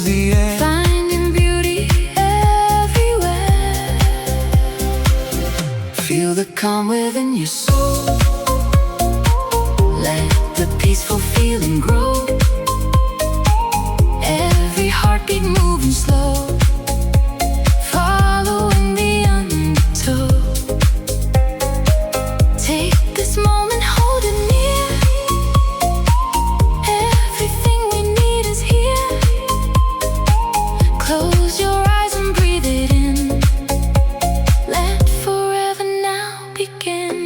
towards the end. Finding beauty everywhere. Feel the calm within your soul. Let the peaceful feeling grow. Every heartbeat moving slow. Following the undertow. Take this moment, hold it near. Everything we need is here. Close your eyes and breathe it in. Let forever now begin.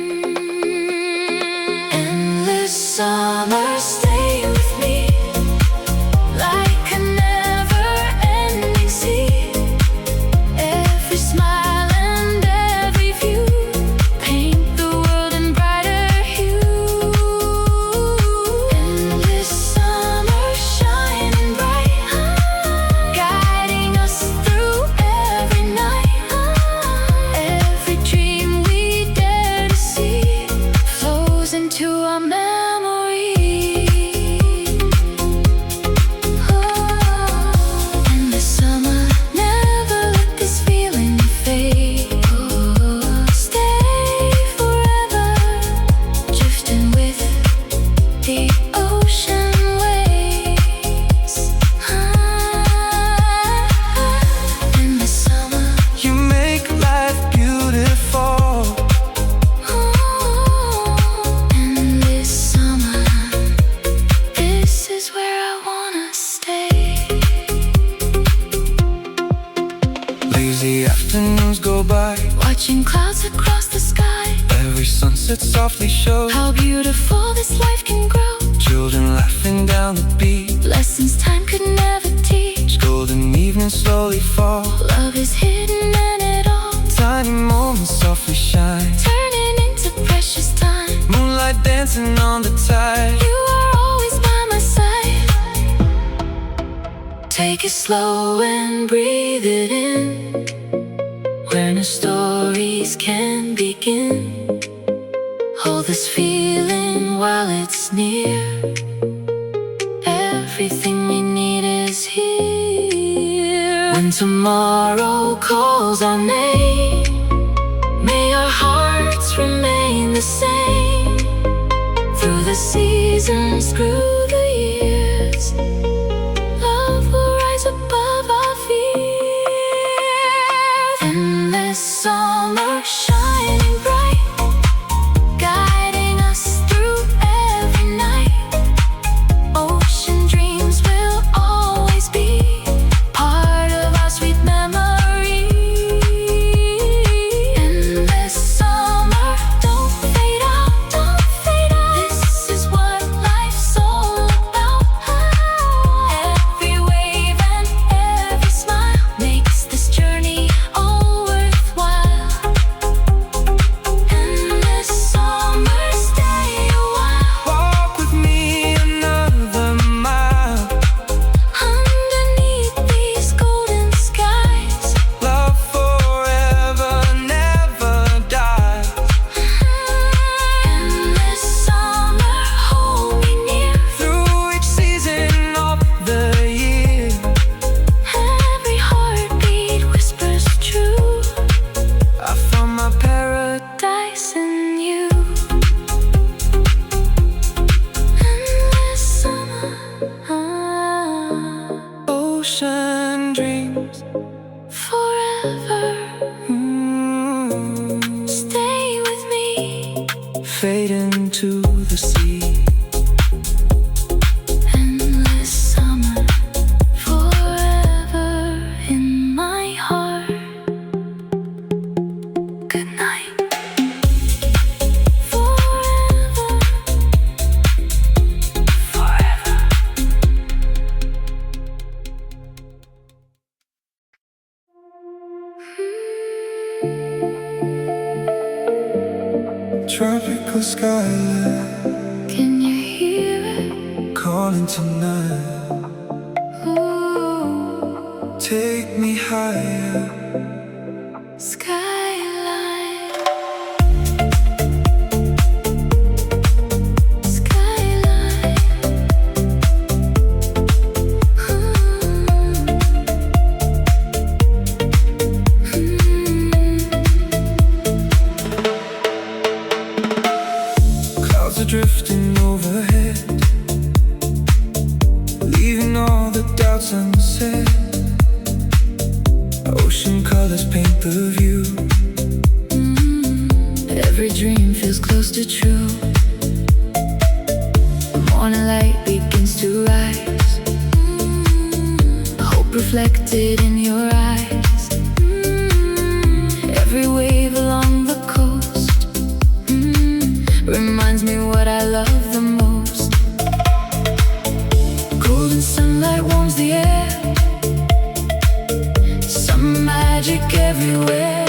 Endless summer, stay with me. Like a never-ending sea. Every smile and every view paint the world in brighter hue. Endless summer, shining bright, guiding us through every night. Every dream we dare to see flows into our memory. Endless summer, never let this feeling fade. Stay forever, drifting with the ocean waves. Endless summer, You make life beautiful. endless summer. This is where I wanna stay. Lazy afternoons go by. Watching clouds across the sky. Every sunset softly shows How beautiful this life can grow. children laughing down the beach. Lessons time could never teach. Golden evenings slowly fall. Love is hidden in it all. Tiny moments softly shine. Turning into precious time. Moonlight dancing on the tide. You are always by my side. Take it slow and breathe it in. Where no stories can begin. Hold this feeling while it's near. Everything we need is here. When tomorrow calls our name, may our hearts remain the same. Through the seasons, through the years, love will rise above our fears. Endless summer, shining bright, guiding us through every night. Ocean dreams will always be part of our sweet memory. Endless summer, don't fade out, don't fade out. This is what life's all about. Every wave and every smile makes this journey all worthwhile. Endless summer, stay a while. Walk with me another mile. Underneath these golden skies. Love forever, never die. Endless summer, hold me near. Through each season of the year. Every heartbeat whispers true. I found my paradise. Paradise in you. Endless summer. Ocean dreams. Forever. Stay with me. Fade into the sea. Endless summer. Forever in my heart. Good night. Forever. Forever. Tropical skyline Can you hear it? calling tonight. Ooh. Take me higher. Skyline. Skyline. colors paint the view. Every dream feels close to true. The morning light begins to rise. Hope reflected in your eyes. Every wave along the coast reminds me what I love the most. Golden sunlight warms the air. Some magic everywhere.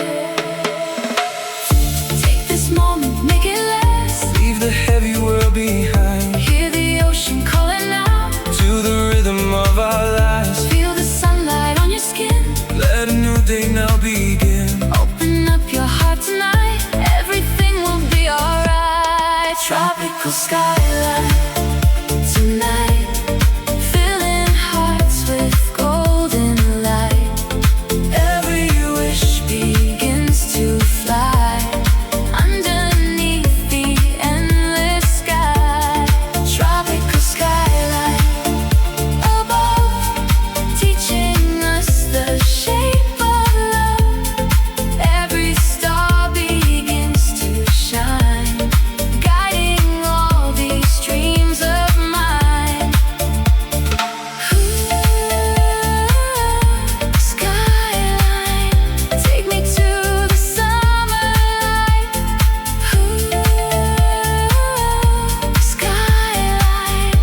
Take this moment, make it last. Leave the heavy world behind. Hear the ocean calling out To the rhythm of our lives. Feel the sunlight on your skin. Let a new day now begin. Open up your heart tonight. Everything will be alright. Tropical skyline tonight, filling hearts with golden light. Every wish begins to fly underneath the endless sky. Tropical skyline above, teaching us the shape of love. Every star begins to shine, guiding all these dreams of mine. Skyline, take me to the summer light. Skyline,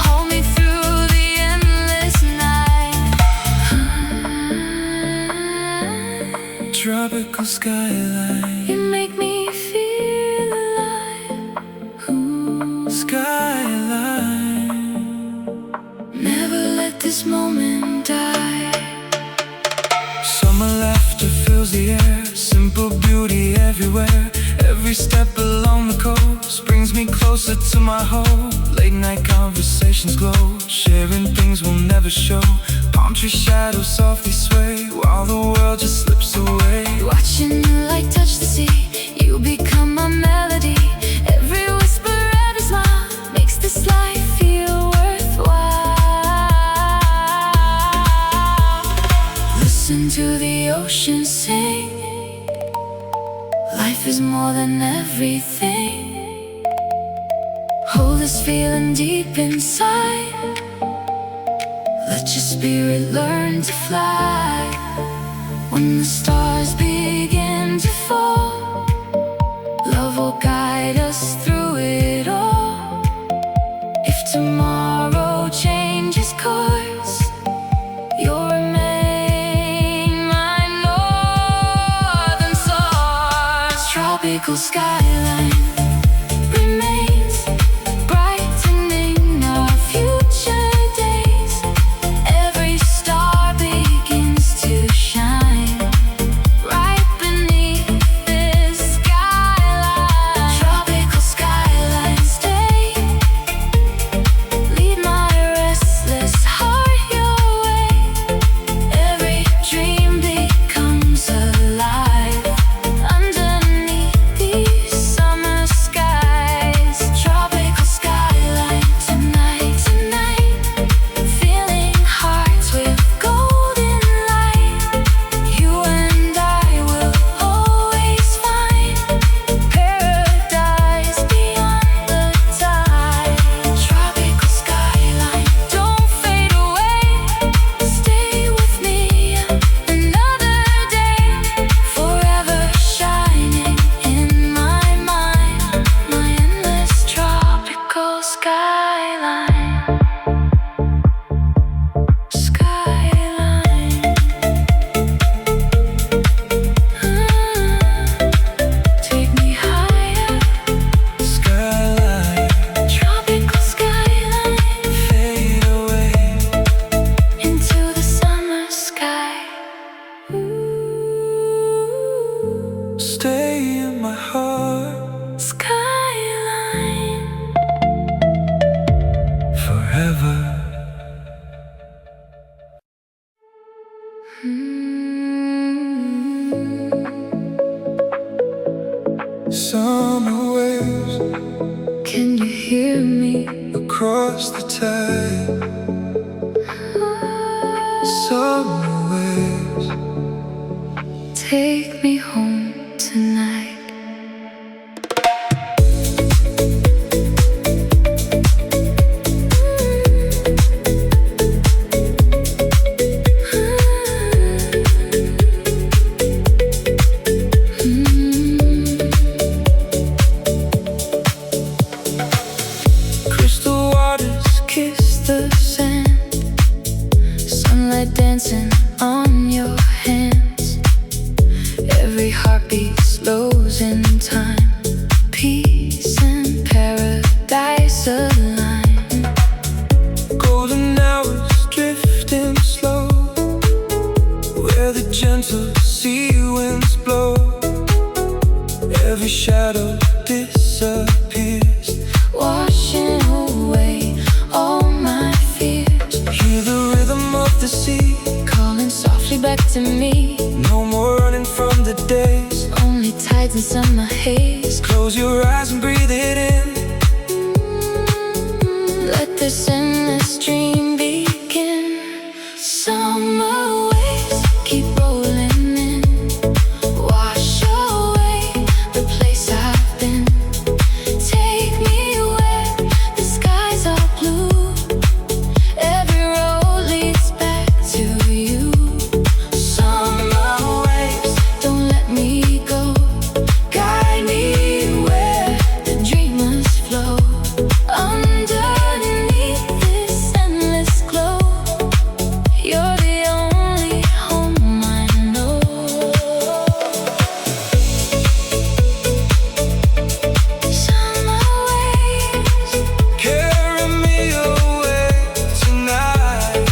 hold me through the endless night. Tropical skyline. You make me feel alive. Skyline. Never let this moment die. Summer laughter fills the air. Simple beauty everywhere. Every step along the coast brings me closer to my home. Late night conversations glow, sharing things we'll never show. Palm tree shadows softly sway while the world just slips away. Watching the light touch the sea, you become my melody. Every whisper, every smile makes this life feel worthwhile. Listen to the ocean sing. Life is more than everything. Hold this feeling deep inside. Let your spirit learn to fly. When the stars begin to fall, love will guide us through it all. If tomorrow changes course, you'll remain my northern stars. Tropical skyline remains brightening our future days. Every star begins to shine right beneath this skyline. Tropical skyline, stay. Lead my restless heart your way. Every dream becomes alive underneath these summer skies. Tropical skyline tonight, tonight, filling hearts with golden light. You and I will always find paradise beyond the tide. Tropical skyline, don't fade away. Stay with me another day, forever shining in my mind. My endless tropical skyline. Skyline. Take me higher. Skyline. Tropical skyline. Fade away. Into the summer sky. Stay in my heart Skyline. forever. Summer waves Can you hear me? across the tide. Summer waves take me home tonight. Crystal waters kiss the sand, sunlight dancing on your hands. Every heartbeat slows in time. Peace and paradise align. Golden hours drifting slow, where the gentle sea winds blow. Every shadow disappears, Washing away all my fears, hear the rhythm of the sea, calling softly back to me. no more running from the days. Only tides and summer haze. Close your eyes and breathe it in. Let this endless dream begin. Summer waves keep rolling in, wash away the place I've been. Take me where the skies are blue. Every road leads back to you. Summer waves, don't let me go. Guide me where the dreamers flow. Underneath this endless glow, you're the only home I know. Summer waves, Carry me away tonight.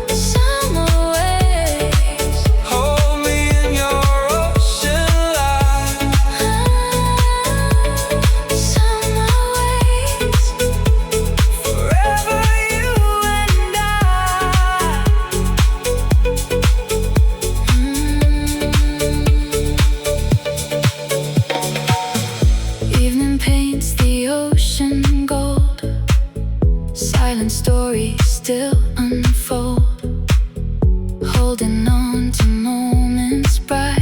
summer waves, Hold me in your ocean light. summer waves, Forever you and Evening paints the ocean gold. Silent stories still unfold. Holding on to moments bright.